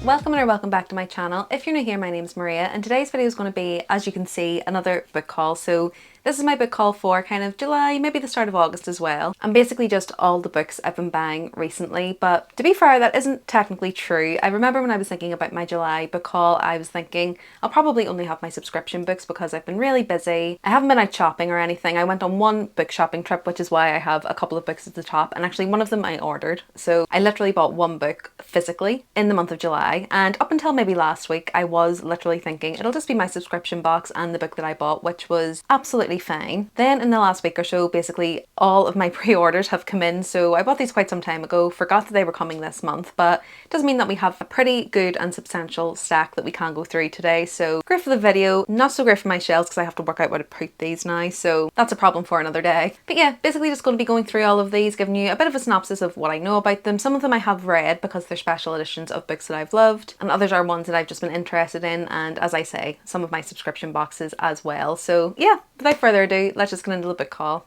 Welcome or welcome back to my channel. If you're new here, my name is Maria and today's video is going to be, as you can see, another book haul. So this is my book haul for kind of July, maybe the start of August as well. And basically just all the books I've been buying recently. But to be fair, that isn't technically true. I remember when I was thinking about my July book haul, I was thinking I'll probably only have my subscription books because I've been really busy. I haven't been out shopping or anything. I went on one book shopping trip, which is why I have a couple of books at the top. And actually one of them I ordered. So I literally bought one book physically in the month of July. And up until maybe last week, I was literally thinking it'll just be my subscription box and the book that I bought, which was absolutely fine. Then in the last week or so, basically all of my pre-orders have come in. So I bought these quite some time ago, forgot that they were coming this month, but it does mean that we have a pretty good and substantial stack that we can go through today. So great for the video, not so great for my shelves because I have to work out where to put these now. So that's a problem for another day. But yeah, basically just going to be going through all of these, giving you a bit of a synopsis of what I know about them. Some of them I have read because they're special editions of books that I've loved, and others are ones that I've just been interested in, and as I say, some of my subscription boxes as well. So yeah, without further ado, let's just get into the book haul.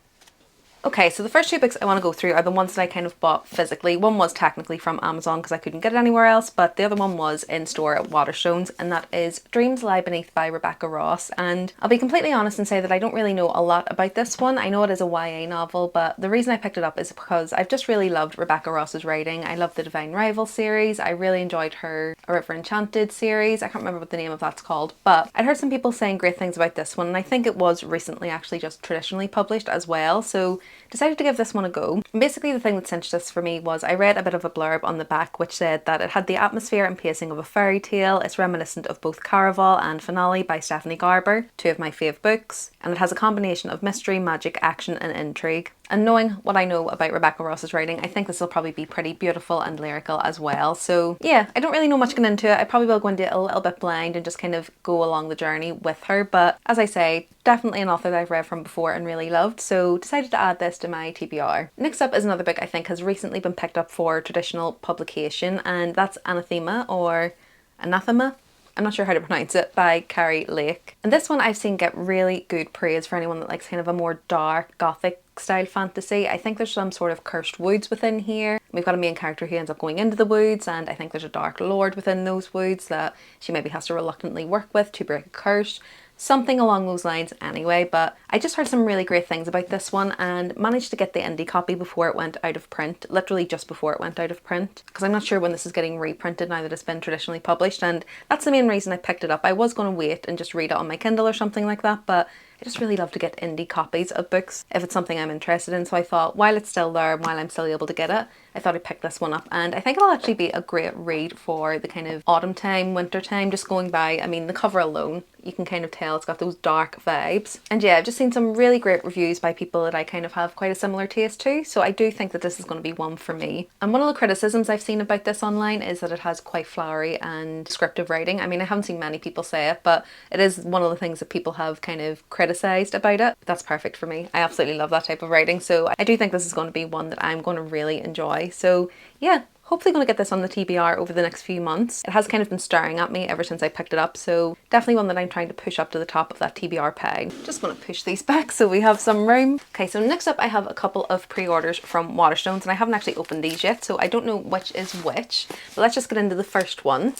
Okay, so the first two books I want to go through are the ones that I kind of bought physically. One was technically from Amazon because I couldn't get it anywhere else, but the other one was in store at Waterstones, and that is Dreams Lie Beneath by Rebecca Ross. And I'll be completely honest and say that I don't really know a lot about this one. I know it is a YA novel, but the reason I picked it up is because I've just really loved Rebecca Ross's writing. I love the Divine Rival series. I really enjoyed her A River Enchanted series. I can't remember what the name of that's called, but I'd heard some people saying great things about this one, and I think it was recently actually just traditionally published as well. So decided to give this one a go. And basically the thing that cinched this for me was I read a bit of a blurb on the back which said that it had the atmosphere and pacing of a fairy tale. It's reminiscent of both Caraval and Finale by Stephanie Garber, two of my fave books, and it has a combination of mystery, magic, action and intrigue. And knowing what I know about Rebecca Ross's writing, I think this will probably be pretty beautiful and lyrical as well. So yeah, I don't really know much going into it. I probably will go into it a little bit blind and just kind of go along the journey with her. But as I say, definitely an author that I've read from before and really loved, so decided to add this to my TBR. Next up is another book I think has recently been picked up for traditional publication, and that's Anathema, or Anathema, I'm not sure how to pronounce it, by Carrie Lake. And this one I've seen get really good praise for anyone that likes kind of a more dark gothic style fantasy. I think there's some sort of cursed woods within here. We've got a main character who ends up going into the woods, and I think there's a dark lord within those woods that she maybe has to reluctantly work with to break a curse. Something along those lines anyway, but I just heard some really great things about this one and managed to get the indie copy before it went out of print, literally just before it went out of print, because I'm not sure when this is getting reprinted now that it's been traditionally published, and that's the main reason I picked it up. I was going to wait and just read it on my Kindle or something like that, but I just really love to get indie copies of books if it's something I'm interested in, so I thought while it's still there, while I'm still able to get it, I thought I'd pick this one up, and I think it'll actually be a great read for the kind of autumn time, winter time, just going by. I mean, the cover alone, you can kind of tell it's got those dark vibes. And yeah, I've just seen some really great reviews by people that I kind of have quite a similar taste to, so I do think that this is going to be one for me. And one of the criticisms I've seen about this online is that it has quite flowery and descriptive writing. I mean, I haven't seen many people say it, but it is one of the things that people have kind of criticised about it. That's perfect for me. I absolutely love that type of writing, so I do think this is going to be one that I'm going to really enjoy. So yeah, hopefully going to get this on the TBR over the next few months. It has kind of been staring at me ever since I picked it up, so definitely one that I'm trying to push up to the top of that TBR peg. Just going to push these back so we have some room. Okay, so next up I have a couple of pre-orders from Waterstones, and I haven't actually opened these yet, so I don't know which is which, but let's just get into the first one.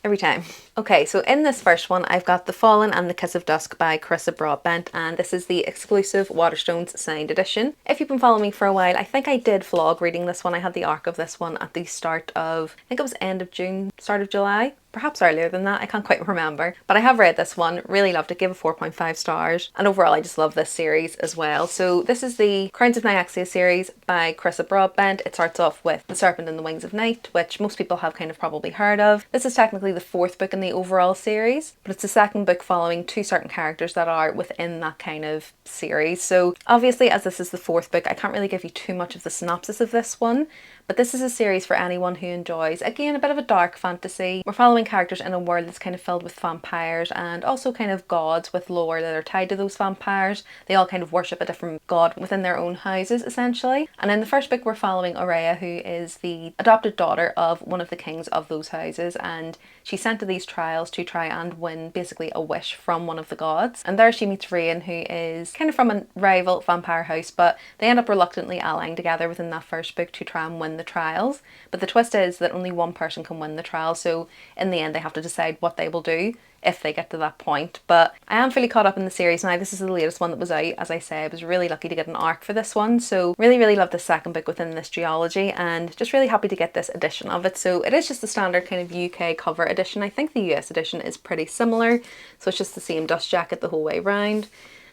Every time. Okay, so in this first one, I've got The Fallen and the Kiss of Dusk by Carissa Broadbent, and this is the exclusive Waterstones signed edition. If you've been following me for a while, I think I did vlog reading this one. I had the arc of this one at the start of, I think it was end of June, start of July. Perhaps earlier than that, I can't quite remember. But I have read this one, really loved it, gave it 4.5 stars. And overall, I just love this series as well. So this is the Crowns of Nyaxia series by Carissa Broadbent. It starts off with The Serpent and the Wings of Night, which most people have kind of probably heard of. This is technically the fourth book in the overall series, but it's the second book following two certain characters that are within that kind of series. So obviously, as this is the fourth book, I can't really give you too much of the synopsis of this one. But this is a series for anyone who enjoys, again, a bit of a dark fantasy. We're following following characters in a world that's kind of filled with vampires and also kind of gods with lore that are tied to those vampires. They all kind of worship a different god within their own houses, essentially. And in the first book, we're following Aurea, who is the adopted daughter of one of the kings of those houses, and she's sent to these trials to try and win basically a wish from one of the gods. And there she meets Rain, who is kind of from a rival vampire house, but they end up reluctantly allying together within that first book to try and win the trials. But the twist is that only one person can win the trial, so in the end they have to decide what they will do if they get to that point. But I am fully caught up in the series now. This is the latest one that was out. As I say, I was really lucky to get an arc for this one, so really love the second book within this duology, and just really happy to get this edition of it. So it is just the standard kind of UK cover edition. I think the US edition is pretty similar, so it's just the same dust jacket the whole way round.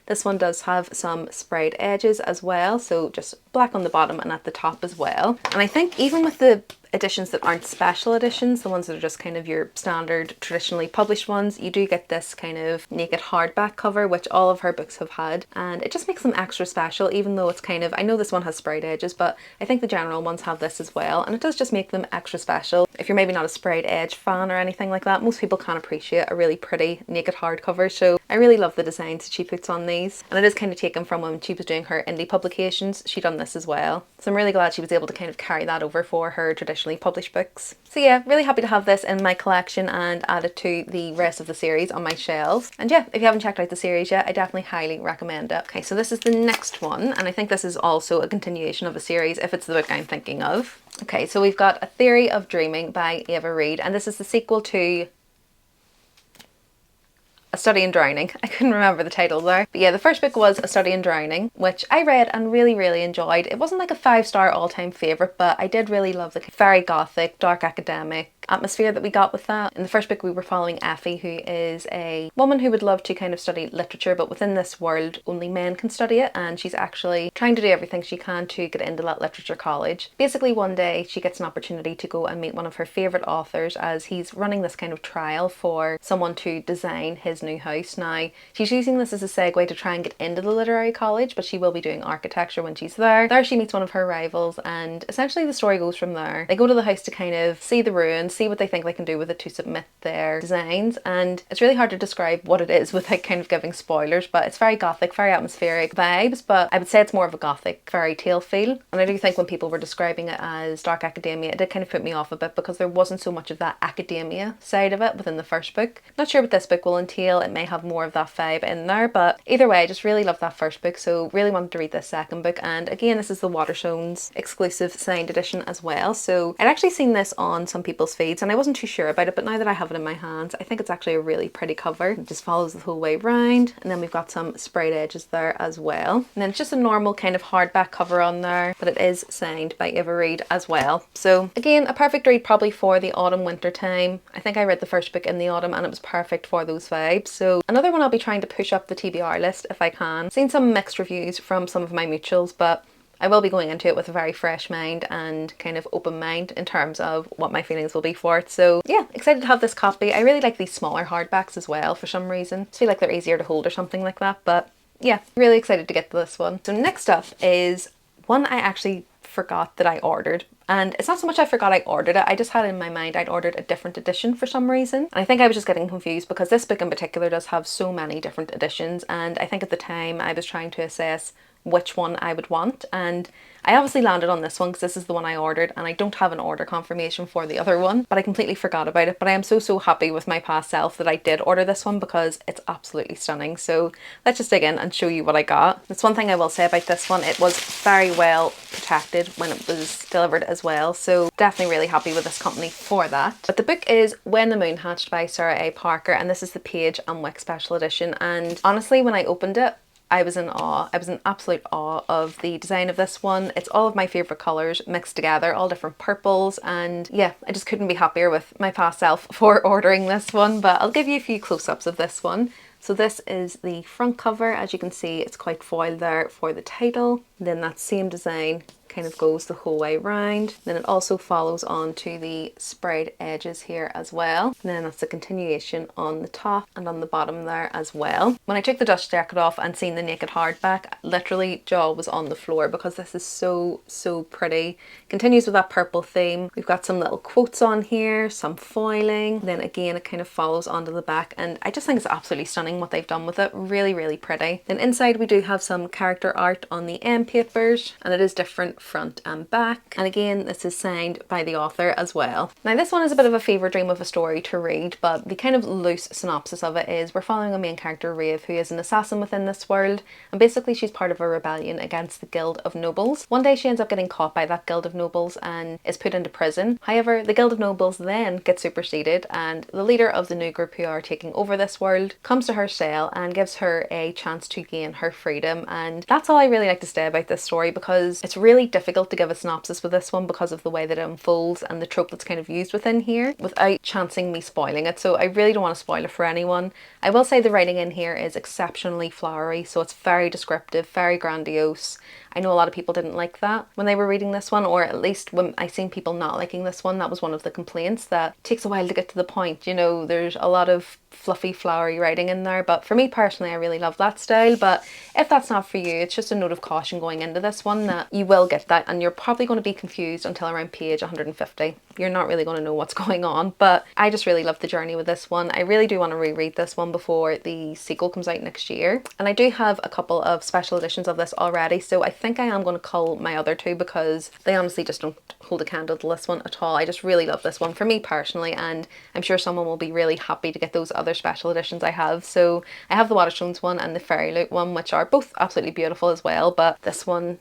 This one does have some sprayed edges as well, so just black on the bottom and at the top as well. And I think even with the editions that aren't special editions, the ones that are just kind of your standard traditionally published ones, you do get this kind of naked hardback cover, which all of her books have had, and it just makes them extra special, even though it's kind of, I know this one has sprayed edges, but I think the general ones have this as well, and it does just make them extra special. If you're maybe not a sprayed edge fan or anything like that, most people can appreciate a really pretty naked hardcover, so I really love the designs that she puts on these. And it is kind of taken from when she was doing her indie publications, she done this as well, so I'm really glad she was able to kind of carry that over for her traditional published books. So yeah, really happy to have this in my collection and add it to the rest of the series on my shelves. And yeah, if you haven't checked out the series yet, I definitely highly recommend it. Okay, so this is the next one, and I think this is also a continuation of a series if it's the book I'm thinking of. Okay, so we've got A Theory of Dreaming by Ava Reid, and this is the sequel to A Study in Drowning. I couldn't remember the title there. But yeah, the first book was A Study in Drowning, which I read and really enjoyed. It wasn't like a 5-star all-time favourite, but I did really love the very gothic, dark academic atmosphere that we got with that. In the first book we were following Effie, who is a woman who would love to kind of study literature, but within this world only men can study it, and she's actually trying to do everything she can to get into that literature college. Basically one day she gets an opportunity to go and meet one of her favourite authors as he's running this kind of trial for someone to design his new house. Now she's using this as a segue to try and get into the literary college, but she will be doing architecture when she's there. There she meets one of her rivals, and essentially the story goes from there. They go to the house to kind of see the ruins, see what they think they can do with it to submit their designs, and it's really hard to describe what it is without kind of giving spoilers, but it's very gothic, very atmospheric vibes, but I would say it's more of a gothic fairy tale feel. And I do think when people were describing it as dark academia, it did kind of put me off a bit because there wasn't so much of that academia side of it within the first book. Not sure what this book will entail, it may have more of that vibe in there, but either way I just really love that first book, so really wanted to read this second book. And again, this is the Waterstones exclusive signed edition as well, so I'd actually seen this on some people's feeds and I wasn't too sure about it, but now that I have it in my hands, I think it's actually a really pretty cover. It just follows the whole way round, and then we've got some sprayed edges there as well, and then it's just a normal kind of hardback cover on there, but it is signed by Ava Reid as well. So again, a perfect read probably for the autumn winter time. I think I read the first book in the autumn and it was perfect for those vibes. So another one I'll be trying to push up the TBR list if I can. Seen some mixed reviews from some of my mutuals, but I will be going into it with a very fresh mind and kind of open mind in terms of what my feelings will be for it. So yeah, excited to have this copy. I really like these smaller hardbacks as well for some reason. I feel like they're easier to hold or something like that, but yeah, really excited to get to this one. So next up is one I actually forgot that I ordered. And it's not so much I forgot I ordered it, I just had in my mind I'd ordered a different edition for some reason. And I think I was just getting confused because this book in particular does have so many different editions, and I think at the time I was trying to assess which one I would want, and I obviously landed on this one because this is the one I ordered, and I don't have an order confirmation for the other one, but I completely forgot about it. But I am so happy with my past self that I did order this one because it's absolutely stunning. So let's just dig in and show you what I got. That's one thing I will say about this one, it was very well protected when it was delivered as well, so definitely really happy with this company for that. But the book is When the Moon Hatched by Sarah A. Parker, and this is the Page and Wick special edition, and honestly when I opened it I was in awe. I was in absolute awe of the design of this one. It's all of my favourite colours mixed together, all different purples, and yeah, I just couldn't be happier with my past self for ordering this one. But I'll give you a few close-ups of this one. So this is the front cover. As you can see, it's quite foiled there for the title. And then that same design kind of goes the whole way round. Then it also follows on to the sprayed edges here as well. And then that's a continuation on the top and on the bottom there as well. When I took the dust jacket off and seen the naked hardback, literally jaw was on the floor because this is so pretty. Continues with that purple theme. We've got some little quotes on here, some foiling. Then again it kind of follows onto the back, and I just think it's absolutely stunning what they've done with it. Really pretty. Then inside we do have some character art on the end papers, and it is different front and back. And again, this is signed by the author as well. Now this one is a bit of a fever dream of a story to read, but the kind of loose synopsis of it is we're following a main character, Rave, who is an assassin within this world, and basically she's part of a rebellion against the Guild of Nobles. One day she ends up getting caught by that Guild of Nobles and is put into prison. However, the Guild of Nobles then gets superseded, and the leader of the new group who are taking over this world comes to her cell and gives her a chance to gain her freedom. And that's all I really like to say about this story, because it's really difficult to give a synopsis with this one because of the way that it unfolds and the trope that's kind of used within here without chancing me spoiling it. So I really don't want to spoil it for anyone. I will say the writing in here is exceptionally flowery, so it's very descriptive, very grandiose. I know a lot of people didn't like that when they were reading this one, or at least when I seen people not liking this one, that was one of the complaints, that it takes a while to get to the point. You know, there's a lot of fluffy, flowery writing in there, but for me personally, I really love that style. But if that's not for you, it's just a note of caution going into this one that you will get that, and you're probably going to be confused until around page 150. You're not really going to know what's going on, but I just really love the journey with this one. I really do want to reread this one before the sequel comes out next year. And I do have a couple of special editions of this already, so I think I am going to cull my other two because they honestly just don't hold a candle to this one at all. I just really love this one for me personally, and I'm sure someone will be really happy to get those other special editions I have. So I have the Waterstones one and the Fairy Loot one, which are both absolutely beautiful as well, but this one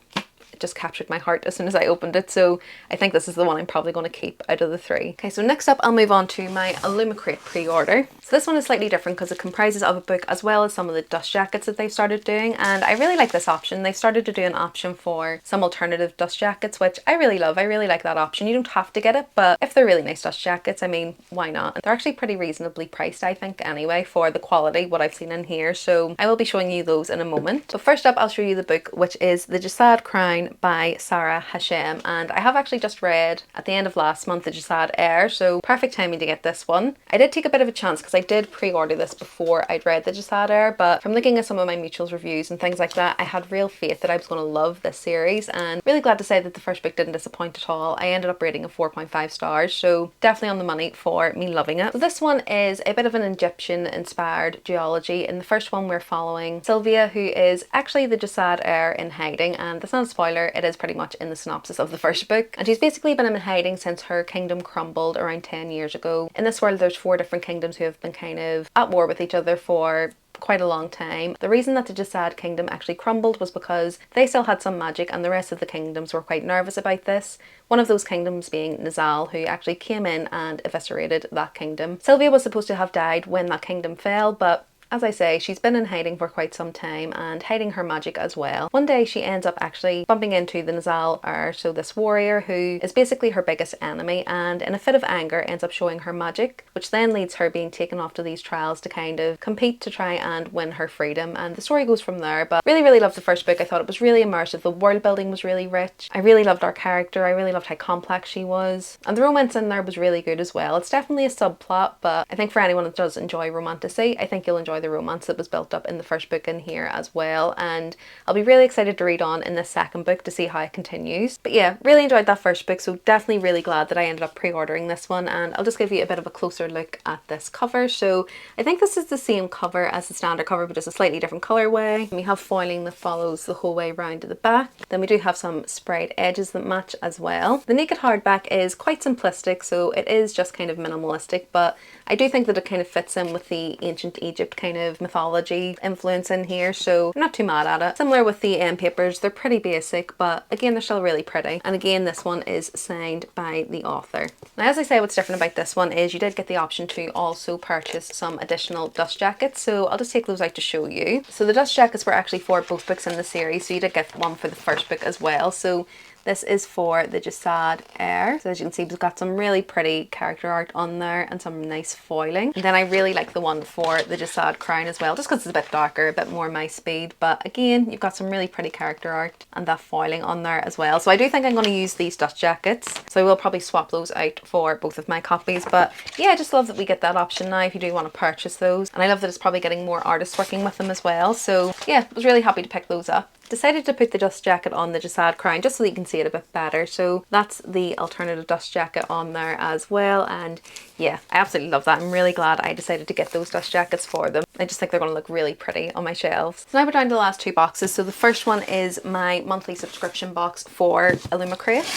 just captured my heart as soon as I opened it, so I think this is the one I'm probably going to keep out of the three. Okay, so next up I'll move on to my Aluma Crate pre-order. So this one is slightly different because it comprises of a book as well as some of the dust jackets that they've started doing, and I really like this option. They've started to do an option for some alternative dust jackets, which I really love. I really like that option. You don't have to get it, but if they're really nice dust jackets, I mean, why not? They're actually pretty reasonably priced, I think, anyway, for the quality, what I've seen in here, so I will be showing you those in a moment. So first up I'll show you the book, which is the Jad Crown by Sarah Hashem, and I have actually just read at the end of last month the Jad Air, so perfect timing to get this one. I did take a bit of a chance because I did pre-order this before I'd read the Jad Air, but from looking at some of my mutuals reviews and things like that, I had real faith that I was going to love this series, and really glad to say that the first book didn't disappoint at all. I ended up rating it 4.5 stars, so definitely on the money for me loving it. So this one is a bit of an Egyptian inspired duology. In the first one we're following Sylvia, who is actually the Jad Heir in hiding, and that's not a spoiler, it is pretty much in the synopsis of the first book, and she's basically been in hiding since her kingdom crumbled around 10 years ago. In this world there's 4 different kingdoms who have been kind of at war with each other for quite a long time. The reason that the Jad kingdom actually crumbled was because they still had some magic and the rest of the kingdoms were quite nervous about this. One of those kingdoms being Nizal, who actually came in and eviscerated that kingdom. Sylvia was supposed to have died when that kingdom fell, but as I say, she's been in hiding for quite some time and hiding her magic as well. One day she ends up actually bumping into the Nizal Heir, so this warrior who is basically her biggest enemy, and in a fit of anger ends up showing her magic, which then leads her being taken off to these trials to kind of compete to try and win her freedom, and the story goes from there. But really loved the first book. I thought it was really immersive. The world building was really rich. I really loved our character. I really loved how complex she was, and the romance in there was really good as well. It's definitely a subplot, but I think for anyone that does enjoy romantasy, I think you'll enjoy the romance that was built up in the first book in here as well, and I'll be really excited to read on in this second book to see how it continues. But yeah, really enjoyed that first book, so definitely really glad that I ended up pre-ordering this one. And I'll just give you a bit of a closer look at this cover. So I think this is the same cover as the standard cover, but just a slightly different colorway. We have foiling that follows the whole way around to the back. Then we do have some sprayed edges that match as well. The naked hardback is quite simplistic, so it is just kind of minimalistic, but I do think that it kind of fits in with the ancient Egypt kind of mythology influence in here, so I'm not too mad at it. Similar with the end papers, they're pretty basic, but again they're still really pretty. And again, this one is signed by the author. Now, as I say, what's different about this one is you did get the option to also purchase some additional dust jackets, so I'll just take those out to show you. So the dust jackets were actually for both books in the series, so you did get one for the first book as well. So This is for the Jad Air. So as you can see, we've got some really pretty character art on there and some nice foiling. And then I really like the one for the Jad Crown as well, just because it's a bit darker, a bit more my speed. But again, you've got some really pretty character art and that foiling on there as well. So I do think I'm going to use these dust jackets. So I will probably swap those out for both of my copies. But yeah, I just love that we get that option now if you do want to purchase those. And I love that it's probably getting more artists working with them as well. So yeah, I was really happy to pick those up. Decided to put the dust jacket on the Jad Crown just so that you can see it a bit better. So that's the alternative dust jacket on there as well. And yeah, I absolutely love that. I'm really glad I decided to get those dust jackets for them. I just think they're going to look really pretty on my shelves. So now we're down to the last two boxes. So the first one is my monthly subscription box for Aluma Crate.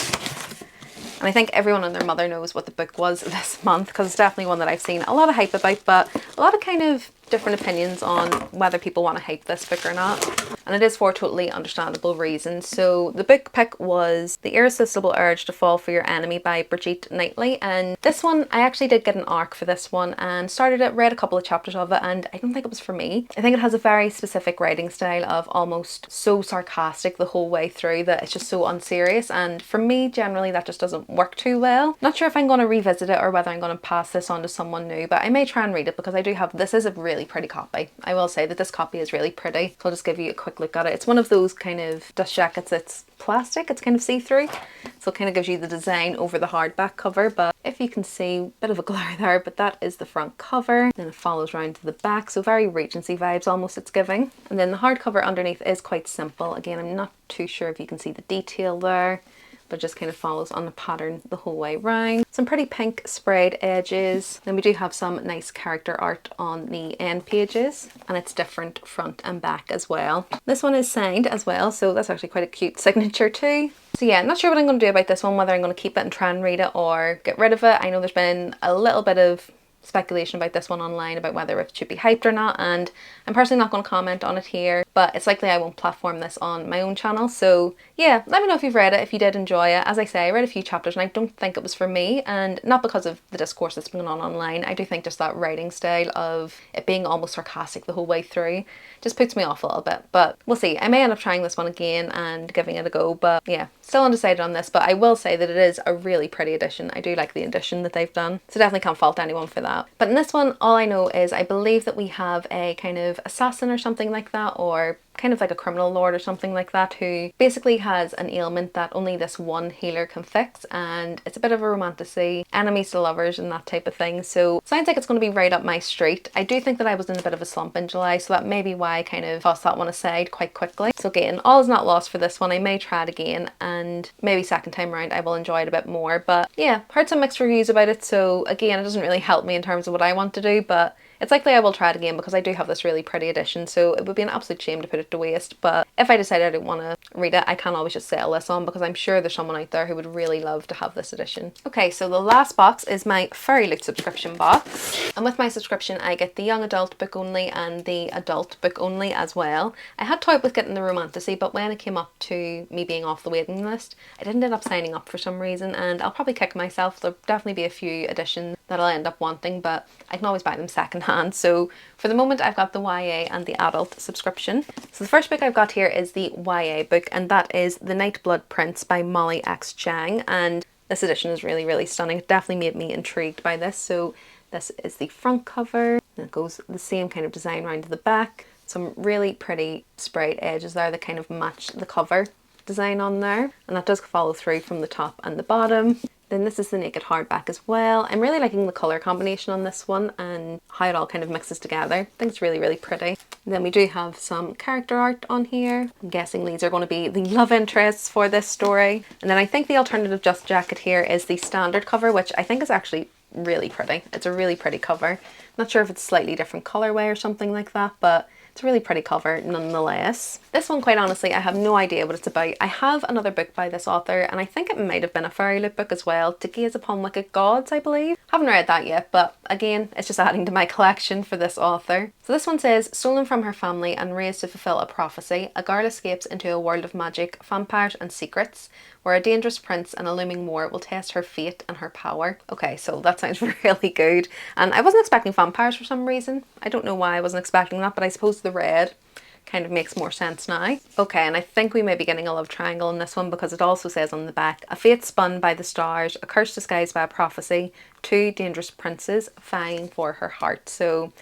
And I think everyone and their mother knows what the book was this month, because it's definitely one that I've seen a lot of hype about, but a lot of kind of different opinions on whether people want to hype this book or not. And it is for totally understandable reasons. So the book pick was The Irresistible Urge to Fall for Your Enemy by Brigitte Knightley. And this one, I actually did get an ARC for this one and started it, read a couple of chapters of it, and I don't think it was for me. I think it has a very specific writing style of almost so sarcastic the whole way through that it's just so unserious. And for me, generally, that just doesn't work too well. Not sure if I'm going to revisit it or whether I'm going to pass this on to someone new, but I may try and read it because I do have, this is a really pretty copy. I will say that this copy is really pretty. So I'll just give you a quick look at it. It's one of those kind of dust jackets that's plastic, it's kind of see-through, so it kind of gives you the design over the hardback cover. But if you can see, a bit of a glare there, but that is the front cover. Then it follows around to the back, so very Regency vibes almost it's giving. And then the hardcover underneath is quite simple. Again, I'm not too sure if you can see the detail there, but just kind of follows on the pattern the whole way round. Some pretty pink sprayed edges. Then we do have some nice character art on the end pages, and it's different front and back as well. This one is signed as well, so that's actually quite a cute signature too. So yeah, not sure what I'm going to do about this one, whether I'm going to keep it and try and read it or get rid of it. I know there's been a little bit of speculation about this one online about whether it should be hyped or not, and I'm personally not going to comment on it here, but it's likely I won't platform this on my own channel. So yeah, let me know if you've read it, if you did enjoy it. As I say, I read a few chapters and I don't think it was for me, and not because of the discourse that's been on online. I do think just that writing style of it being almost sarcastic the whole way through just puts me off a little bit, but we'll see. I may end up trying this one again and giving it a go, but yeah, still undecided on this. But I will say that it is a really pretty edition. I do like the edition that they've done, so definitely can't fault anyone for that. But in this one, all I know is I believe that we have a kind of assassin or something like that, or kind of like a criminal lord or something like that, who basically has an ailment that only this one healer can fix, and it's a bit of a romantasy, enemies to lovers and that type of thing. So sounds like it's going to be right up my street. I do think that I was in a bit of a slump in July, so that may be why I kind of tossed that one aside quite quickly. So again, all is not lost for this one. I may try it again, and maybe second time around I will enjoy it a bit more. But yeah, heard some mixed reviews about it, so again, it doesn't really help me in terms of what I want to do, but it's likely I will try it again because I do have this really pretty edition, so it would be an absolute shame to put it to waste. But if I decide I don't want to read it, I can always just sell this on, because I'm sure there's someone out there who would really love to have this edition. Okay, so the last box is my Fairy Loot subscription box. And with my subscription, I get the young adult book only and the adult book only as well. I had toyed with getting the romantasy, but when it came up to me being off the waiting list, I didn't end up signing up for some reason, and I'll probably kick myself. There'll definitely be a few editions that I'll end up wanting, but I can always buy them secondhand. So for the moment, I've got the YA and the adult subscription. So the first book I've got here is the YA book, and that is The Nightblood Prince by Molly X. Chang. And this edition is really, really stunning. It definitely made me intrigued by this. So this is the front cover, and it goes the same kind of design around to the back. Some really pretty sprayed edges there that kind of match the cover design on there, and that does follow through from the top and the bottom. Then this is the naked hardback as well. I'm really liking the colour combination on this one and how it all kind of mixes together. I think it's really, really pretty. And then we do have some character art on here. I'm guessing these are going to be the love interests for this story. And then I think the alternative dust jacket here is the standard cover, which I think is actually really pretty. It's a really pretty cover. Not sure if it's slightly different colourway or something like that, but it's a really pretty cover nonetheless. This one, quite honestly, I have no idea what it's about. I have another book by this author, and I think it might have been a fairy loot book as well, To Gaze Upon Wicked Gods, I believe. Haven't read that yet, but again, it's just adding to my collection for this author. So this one says, stolen from her family and raised to fulfill a prophecy, a girl escapes into a world of magic, vampires and secrets, where a dangerous prince and a looming war will test her fate and her power. Okay, so that sounds really good. And I wasn't expecting vampires for some reason. I don't know why I wasn't expecting that, but I suppose the red kind of makes more sense now. Okay, and I think we may be getting a love triangle in this one because it also says on the back, a fate spun by the stars, a curse disguised by a prophecy, two dangerous princes vying for her heart. So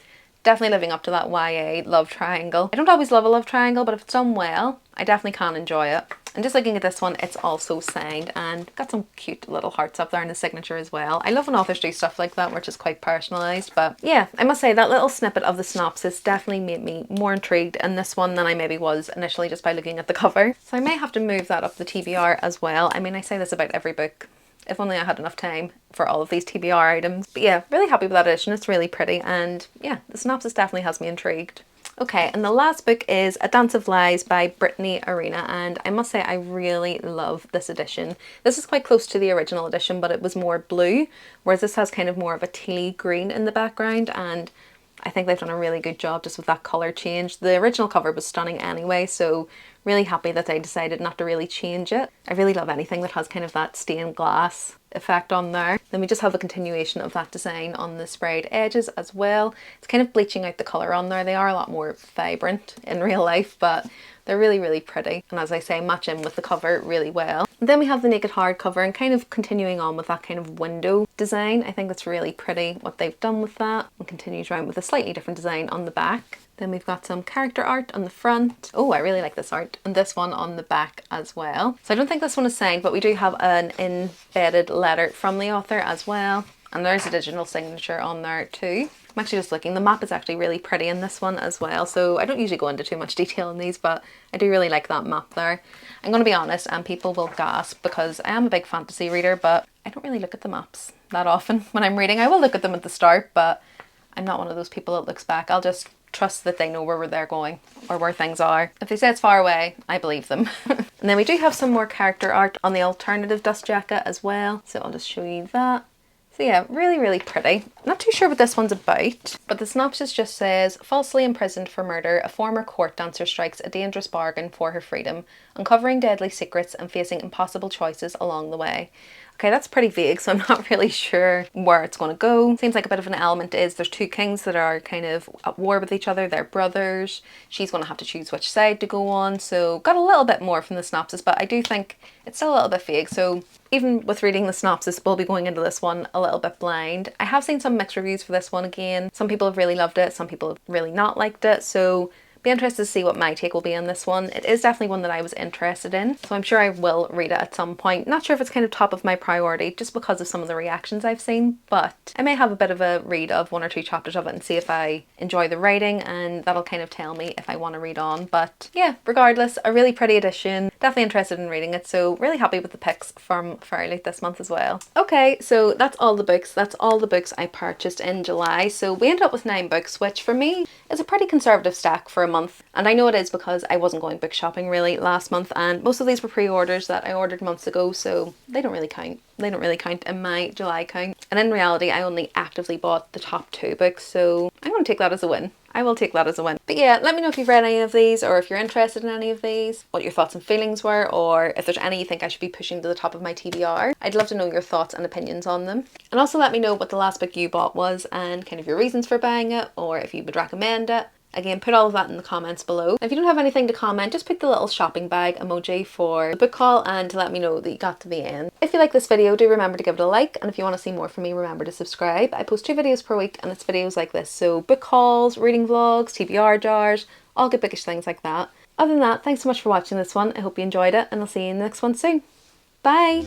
definitely living up to that YA love triangle. I don't always love a love triangle, but if it's done well, I definitely can enjoy it. And just looking at this one, it's also signed and got some cute little hearts up there in the signature as well. I love when authors do stuff like that, which is quite personalised. But yeah, I must say that little snippet of the synopsis definitely made me more intrigued in this one than I maybe was initially just by looking at the cover. So I may have to move that up the TBR as well. I mean, I say this about every book. If only I had enough time for all of these TBR items. But yeah, really happy with that edition. It's really pretty, and yeah, the synopsis definitely has me intrigued. Okay, and the last book is A Dance of Lies by Brittany Arena, and I must say I really love this edition. This is quite close to the original edition, but it was more blue, whereas this has kind of more of a tealy green in the background, and I think they've done a really good job just with that colour change. The original cover was stunning anyway, so really happy that they decided not to really change it. I really love anything that has kind of that stained glass effect on there. Then we just have a continuation of that design on the sprayed edges as well. It's kind of bleaching out the colour on there. They are a lot more vibrant in real life, but they're really, really pretty. And as I say, match in with the cover really well. And then we have the naked hardcover and kind of continuing on with that kind of window design. I think that's really pretty what they've done with that, and continues around with a slightly different design on the back. Then we've got some character art on the front. Oh, I really like this art. And this one on the back as well. So I don't think this one is signed, but we do have an embedded letter from the author as well. And there's a digital signature on there too. I'm actually just looking. The map is actually really pretty in this one as well. So I don't usually go into too much detail in these, but I do really like that map there. I'm going to be honest, and people will gasp because I am a big fantasy reader, but I don't really look at the maps that often when I'm reading. I will look at them at the start, but I'm not one of those people that looks back. I'll just trust that they know where they're going or where things are. If they say it's far away, I believe them. And then we do have some more character art on the alternative dust jacket as well. So I'll just show you that. So yeah, really, really pretty. Not too sure what this one's about, but the synopsis just says, falsely imprisoned for murder, a former court dancer strikes a dangerous bargain for her freedom, uncovering deadly secrets and facing impossible choices along the way. Okay, that's pretty vague, so I'm not really sure where it's going to go. Seems like a bit of an element is there's two kings that are kind of at war with each other. They're brothers. She's going to have to choose which side to go on. So got a little bit more from the synopsis, but I do think it's still a little bit vague. So even with reading the synopsis, we'll be going into this one a little bit blind. I have seen some mixed reviews for this one again. Some people have really loved it. Some people have really not liked it. So be interested to see what my take will be on this one. It is definitely one that I was interested in, so I'm sure I will read it at some point. Not sure if it's kind of top of my priority just because of some of the reactions I've seen, but I may have a bit of a read of 1 or 2 chapters of it and see if I enjoy the writing, and that'll kind of tell me if I want to read on. But yeah, regardless, a really pretty edition. Definitely interested in reading it, so really happy with the picks from Fairlight this month as well. Okay, so that's all the books. That's all the books I purchased in July. So we ended up with 9 books, which for me is a pretty conservative stack for a month, and I know it is because I wasn't going book shopping really last month, and most of these were pre-orders that I ordered months ago, so they don't really count. They don't really count in my July count. And in reality, I only actively bought the top 2 books, so I'm going to take that as a win. I will take that as a win. But yeah, let me know if you've read any of these, or if you're interested in any of these, what your thoughts and feelings were, or if there's any you think I should be pushing to the top of my TBR. I'd love to know your thoughts and opinions on them. And also let me know what the last book you bought was and kind of your reasons for buying it, or if you would recommend it. Again, put all of that in the comments below. If you don't have anything to comment, just pick the little shopping bag emoji for the book haul and to let me know that you got to the end. If you like this video, do remember to give it a like, and if you want to see more from me, remember to subscribe. I post 2 videos per week, and it's videos like this, so book hauls, reading vlogs, TBR jars, all good bookish things like that. Other than that, thanks so much for watching this one. I hope you enjoyed it, and I'll see you in the next one soon. Bye!